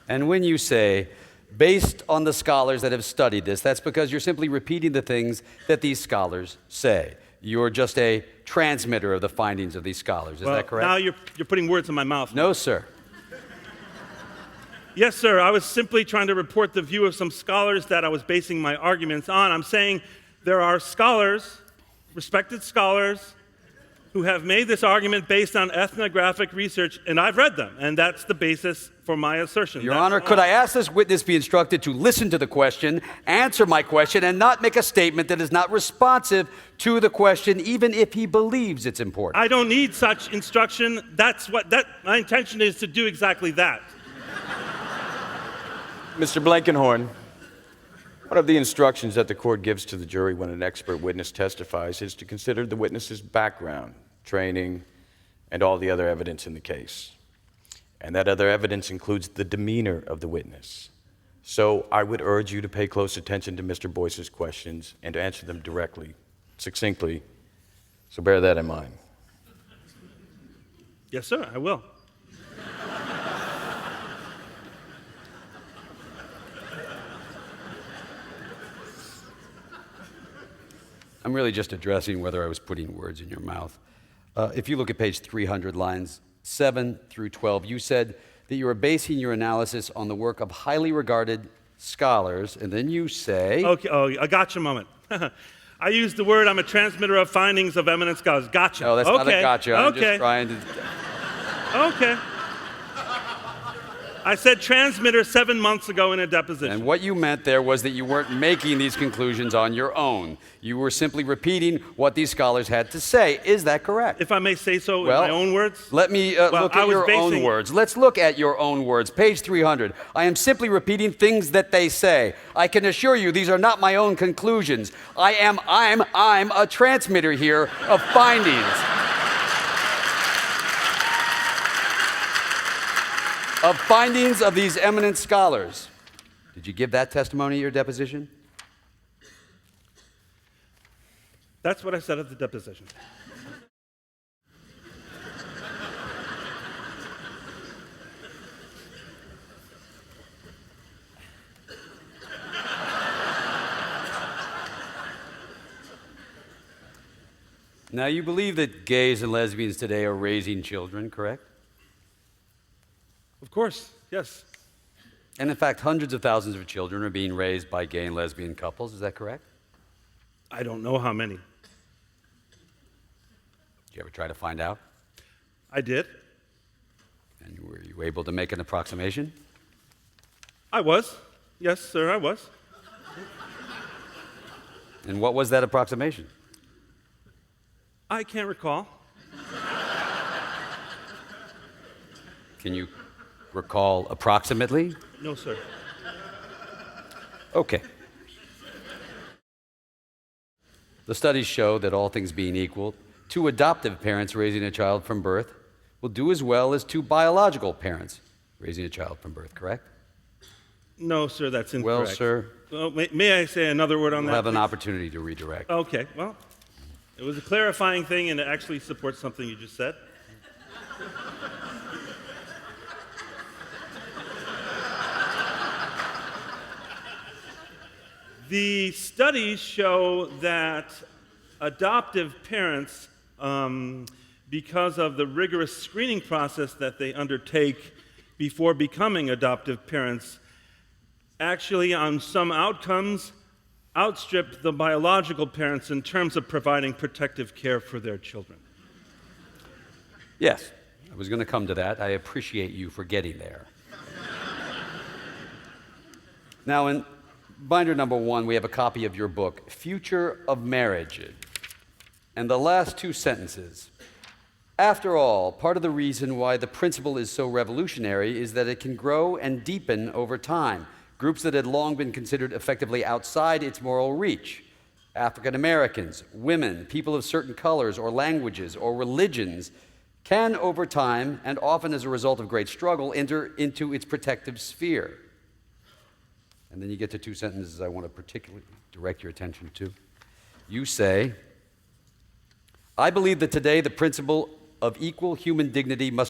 And when you say, based on the scholars that have studied this, that's because you're simply repeating the things that these scholars say. You're just a transmitter of the findings of these scholars. Is that correct? Now you're putting words in my mouth. No, sir. Yes, sir. I was simply trying to report the view of some scholars that I was basing my arguments on. I'm saying there are scholars, respected scholars, who have made this argument based on ethnographic research, and I've read them, and that's the basis for my assertion. Your Honor, could I ask this witness be instructed to listen to the question, answer my question, and not make a statement that is not responsive to the question, even if he believes it's important? I don't need such instruction. My intention is to do exactly that. Mr. Blankenhorn, one of the instructions that the court gives to the jury when an expert witness testifies is to consider the witness's background, training, and all the other evidence in the case. And that other evidence includes the demeanor of the witness. So I would urge you to pay close attention to Mr. Boyce's questions and to answer them directly, succinctly. So bear that in mind. Yes, sir, I will. I'm really just addressing whether I was putting words in your mouth. If you look at page 300, lines 7 through 12, you said that you were basing your analysis on the work of highly regarded scholars, and then you say... Okay, I got you a moment. I used the word, I'm a transmitter of findings of eminent scholars. Gotcha. No, that's not a gotcha. I'm just trying to... Okay. I said transmitter 7 months ago in a deposition. And what you meant there was that you weren't making these conclusions on your own. You were simply repeating what these scholars had to say. Is that correct? If I may say so in my own words? Let me look at your own words. Let's look at your own words. Page 300. I am simply repeating things that they say. I can assure you these are not my own conclusions. I'm a transmitter here of findings. Of findings of these eminent scholars. Did you give that testimony at your deposition? That's what I said at the deposition. Now, you believe that gays and lesbians today are raising children, correct? Of course, yes. And in fact, hundreds of thousands of children are being raised by gay and lesbian couples. Is that correct? I don't know how many. Did you ever try to find out? I did. And were you able to make an approximation? I was. Yes, sir, I was. And what was that approximation? I can't recall. Can you recall approximately? No, sir. Okay. The studies show that all things being equal, two adoptive parents raising a child from birth will do as well as two biological parents raising a child from birth, correct? No, sir, that's incorrect. Well, sir. Well, may I say another word on that? You'll have an please? opportunity to redirect. Okay, well, it was a clarifying thing, and it actually supports something you just said. The studies show that adoptive parents, because of the rigorous screening process that they undertake before becoming adoptive parents, actually on some outcomes outstrip the biological parents in terms of providing protective care for their children. Yes, I was going to come to that. I appreciate you for getting there. Now, in binder number 1, we have a copy of your book, Future of Marriage. And the last two sentences. After all, part of the reason why the principle is so revolutionary is that it can grow and deepen over time. Groups that had long been considered effectively outside its moral reach, African Americans, women, people of certain colors or languages or religions, can over time, and often as a result of great struggle, enter into its protective sphere. And then you get to two sentences I want to particularly direct your attention to. You say, I believe that today the principle of equal human dignity must